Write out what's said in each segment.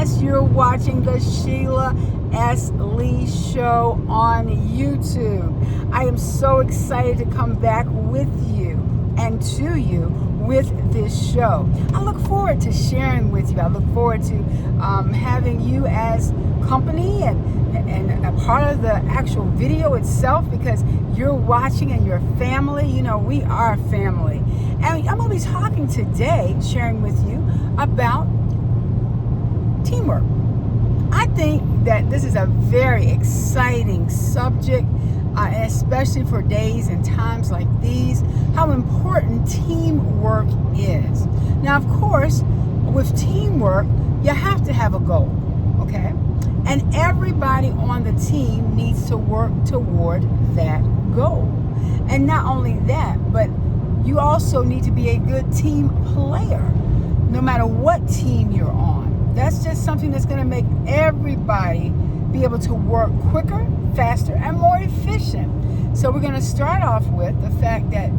Yes, you're watching the Sheila S. Lee Show on YouTube. I am so excited to come back with you and to you with this show. I look forward to sharing with you. I look forward to having you as company and a part of the actual video itself, because you're watching and you're family. You know, we are family. And I'm going to be talking today, sharing with you about teamwork. I think that this is a very exciting subject, especially for days and times like these, how important teamwork is. Now, of course, with teamwork, you have to have a goal, okay? And everybody on the team needs to work toward that goal. And not only that, but you also need to be a good team player, no matter what team you're on. That's just something that's going to make everybody be able to work quicker, faster, and more efficient. So we're going to start off with the fact that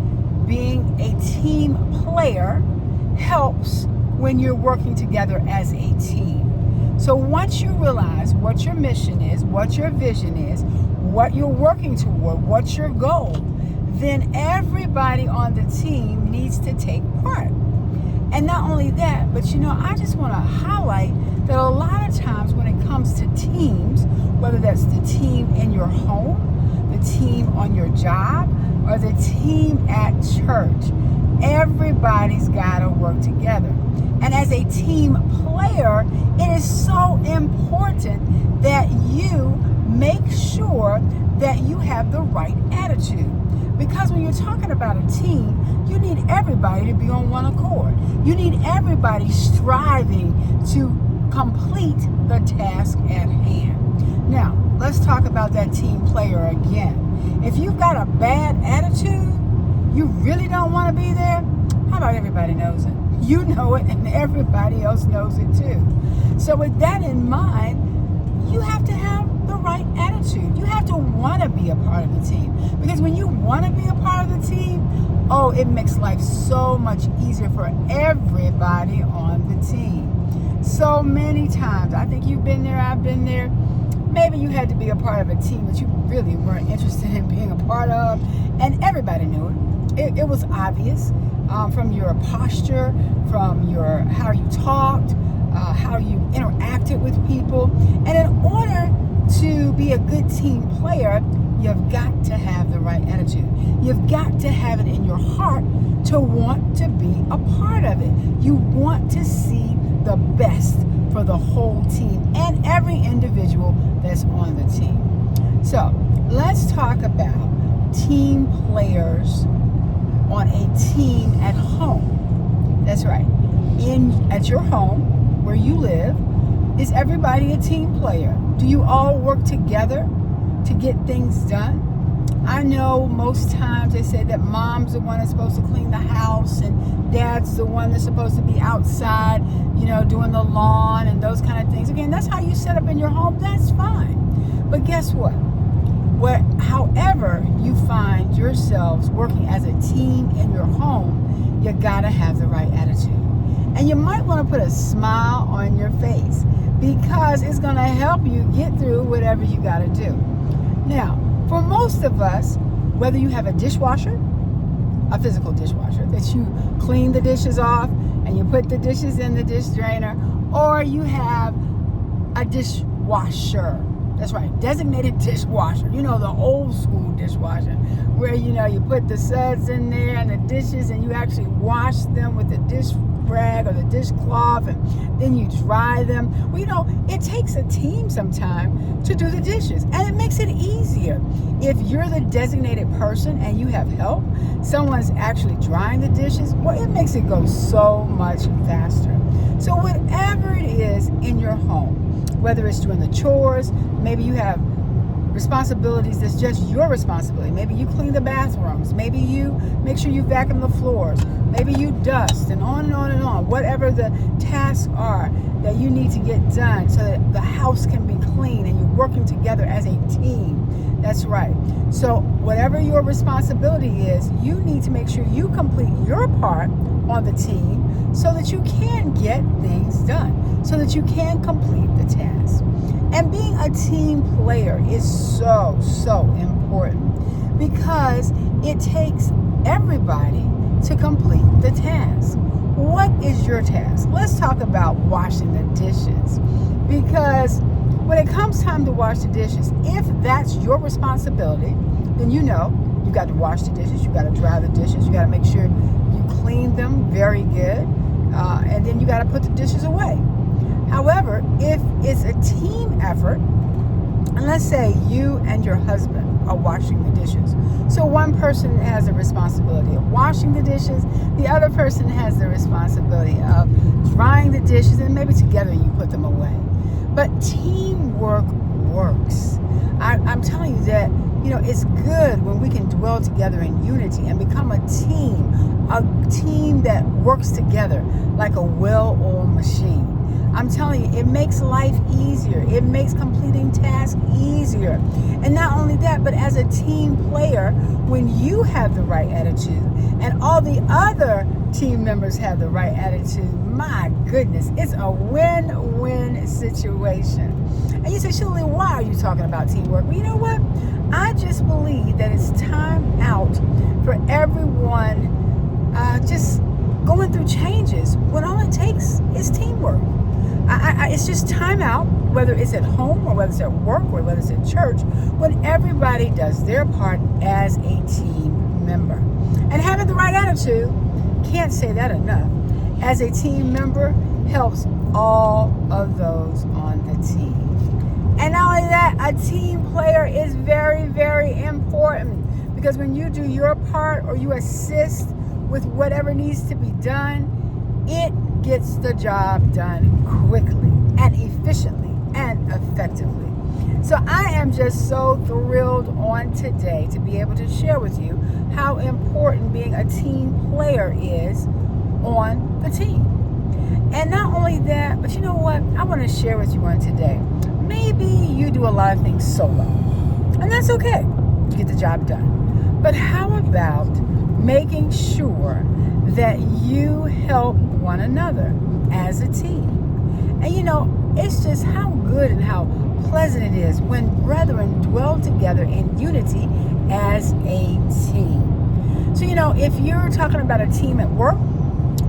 being a team player helps when you're working together as a team. So once you realize what your mission is, what your vision is, what you're working toward, what's your goal, then everybody on the team needs to take part. And not only that, but you know, I just want to highlight that a lot of times when it comes to teams, whether that's the team in your home, the team on your job, or the team at church, everybody's got to work together. And as a team player, it is so important that you make sure that you have the right attitude. Because when you're talking about a team, you need everybody to be on one accord. You need everybody striving to complete the task at hand. Now, let's talk about that team player again. If you've got a bad attitude, you really don't want to be there, how about everybody knows it? You know it, and everybody else knows it too. So with that in mind, you have to have the right attitude. You have to want to be a part of the team. Because when you want to be a part of the team, oh, it makes life so much easier for everybody on the team. So many times, I think you've been there, I've been there. Maybe you had to be a part of a team that you really weren't interested in being a part of, and everybody knew it. It was obvious from your posture, from your how you talked, how you interacted with people. And in order to be a good team player, you've got to have the right attitude. You've got to have it in your heart to want to be a part of it. You want to see the best for the whole team and every individual that's on the team. So let's talk about team players on a team at home. That's right. At your home, where you live, is everybody a team player? Do you all work together to get things done? I know most times they say that mom's the one that's supposed to clean the house and dad's the one that's supposed to be outside, you know, doing the lawn and those kind of things. Again, that's how you set up in your home. That's fine. But guess what? However you find yourselves working as a team in your home, you gotta have the right attitude. And you might want to put a smile on your face, because it's going to help you get through whatever you got to do. Now, for most of us, whether you have a dishwasher, a physical dishwasher, that you clean the dishes off and you put the dishes in the dish drainer, or you have a dishwasher. That's right, designated dishwasher. You know, the old school dishwasher, where, you know, you put the suds in there and the dishes and you actually wash them with the dish rag or the dishcloth, and then you dry them. Well, you know, it takes a team sometime to do the dishes, and it makes it easier. If you're the designated person and you have help, someone's actually drying the dishes, well, it makes it go so much faster. So whatever it is in your home, whether it's doing the chores, maybe you have responsibilities that's just your responsibility. Maybe you clean the bathrooms. Maybe you make sure you vacuum the floors. Maybe you dust, and on and on and on. Whatever the tasks are that you need to get done so that the house can be clean and you're working together as a team. That's right. So whatever your responsibility is, you need to make sure you complete your part on the team so that you can get things done, so that you can complete the task. And being a team player is so, so important because it takes everybody to complete the task. What is your task? Let's talk about washing the dishes, because when it comes time to wash the dishes, if that's your responsibility, then you got to wash the dishes, you got to dry the dishes, you got to make sure you clean them very good, and then you got to put the dishes away. However, if it's a team effort, and let's say you and your husband are washing the dishes. So one person has the responsibility of washing the dishes, the other person has the responsibility of drying the dishes, and maybe together you put them away. But teamwork works. I'm telling you that, it's good when we can dwell together in unity and become a team that works together like a well-oiled machine. I'm telling you, it makes life easier. It makes completing tasks easier. And not only that, but as a team player, when you have the right attitude and all the other team members have the right attitude, my goodness, it's a win-win situation. And you say, Sheila, why are you talking about teamwork? Well, you know what? I just believe that it's time out for everyone just going through changes when all it takes is teamwork. It's just time out, whether it's at home or whether it's at work or whether it's at church, when everybody does their part as a team member. And having the right attitude, can't say that enough, as a team member helps all of those on the team. And not only that, a team player is very, very important, because when you do your part or you assist with whatever needs to be done, it gets the job done quickly and efficiently and effectively. So I am just so thrilled on today to be able to share with you how important being a team player is on the team. And not only that, but you know what? I want to share with you on today. Maybe you do a lot of things solo, and that's okay. You get the job done. But how about making sure that you help one another as a team? And it's just how good and how pleasant it is when brethren dwell together in unity as a team. So, if you're talking about a team at work,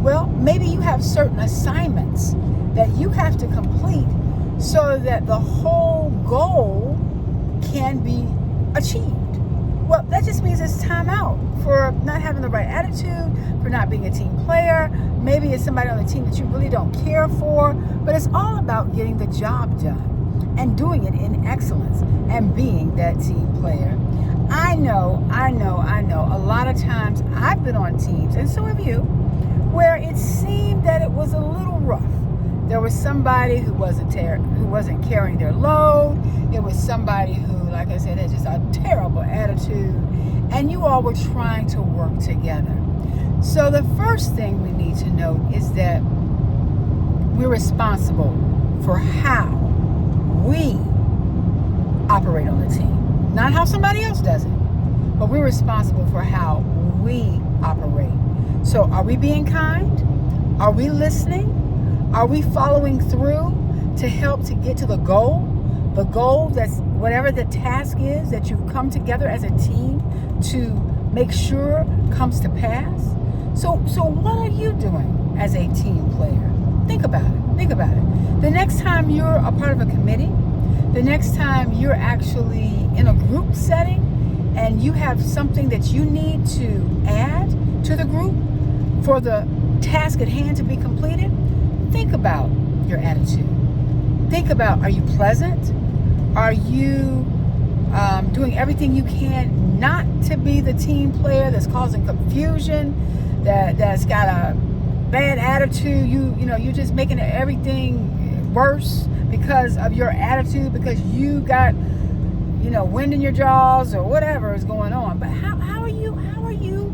well, maybe you have certain assignments that you have to complete so that the whole goal can be achieved. Well, that just means it's time out for not having the right attitude, for not being a team player. Maybe it's somebody on the team that you really don't care for, but it's all about getting the job done and doing it in excellence and being that team player. I know, a lot of times I've been on teams, and so have you, where it seemed that it was a little rough. There was somebody who wasn't carrying their load. It was somebody who, like I said, had just a terrible attitude. And you all were trying to work together. So the first thing we need to note is that we're responsible for how we operate on the team. Not how somebody else does it, but we're responsible for how we operate. So are we being kind? Are we listening? Are we following through to help to get to the goal? The goal that's whatever the task is that you've come together as a team to make sure comes to pass. So what are you doing as a team player? Think about it. The next time you're a part of a committee, the next time you're actually in a group setting and you have something that you need to add to the group for the task at hand to be completed, think about your attitude. Think about, are you pleasant? Are you doing everything you can not to be the team player that's causing confusion, that's got a bad attitude? You're just making everything worse because of your attitude, because you got wind in your jaws or whatever is going on. But how are you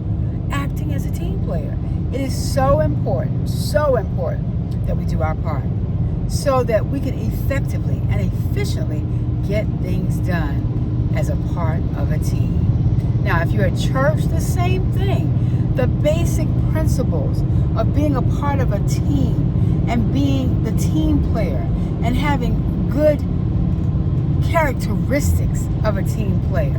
acting as a team player? It is so important that we do our part so that we can effectively and efficiently get things done as a part of a team. Now, if you're at church, the same thing. the basic principles of being a part of a team and being the team player and having good characteristics of a team player.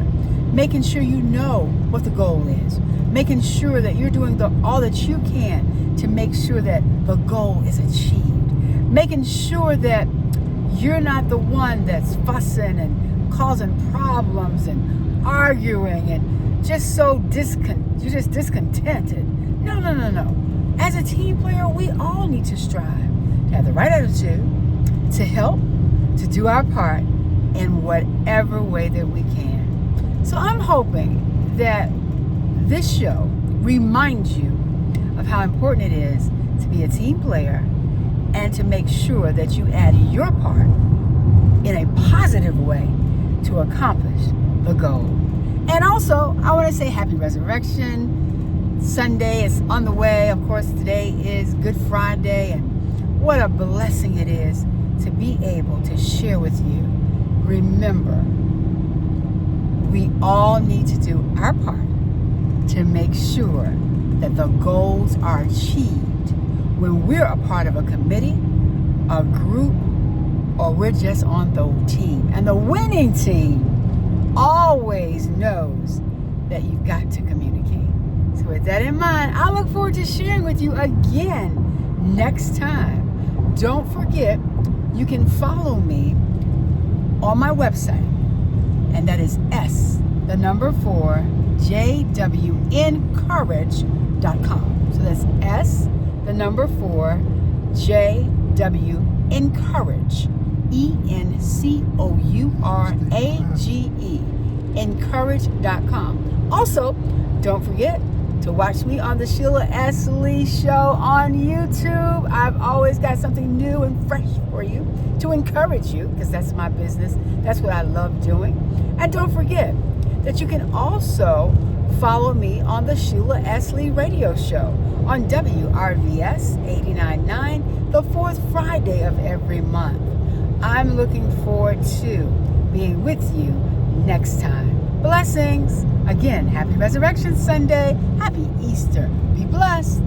Making sure you know what the goal is. Making sure that you're doing all that you can to make sure that the goal is achieved. Making sure that you're not the one that's fussing and causing problems and arguing and just you're just discontented. No. As a team player, we all need to strive to have the right attitude, to help, to do our part in whatever way that we can. So I'm hoping that this show reminds you of how important it is to be a team player and to make sure that you add your part in a positive way to accomplish the goal. And also, I want to say happy Resurrection Sunday is on the way. Of course, today is Good Friday, and what a blessing it is to be able to share with you. Remember, we all need to do our part to make sure that the goals are achieved when we're a part of a committee, a group, or we're just on the team. And the winning team always knows that you've got to communicate. So with that in mind, I look forward to sharing with you again next time. Don't forget, you can follow me on my website, and that is jwncourage.com. So that's jwncourage, encourage, encourage.com. Also, don't forget to watch me on the Sheila S. Lee Show on YouTube. I've always got something new and fresh for you to encourage you, because that's my business. That's what I love doing. And don't forget that you can also follow me on the Sheila S. Lee Radio Show on WRVS 89.9, the fourth Friday of every month. I'm looking forward to being with you next time. Blessings. Again, happy Resurrection Sunday. Happy Easter. Be blessed.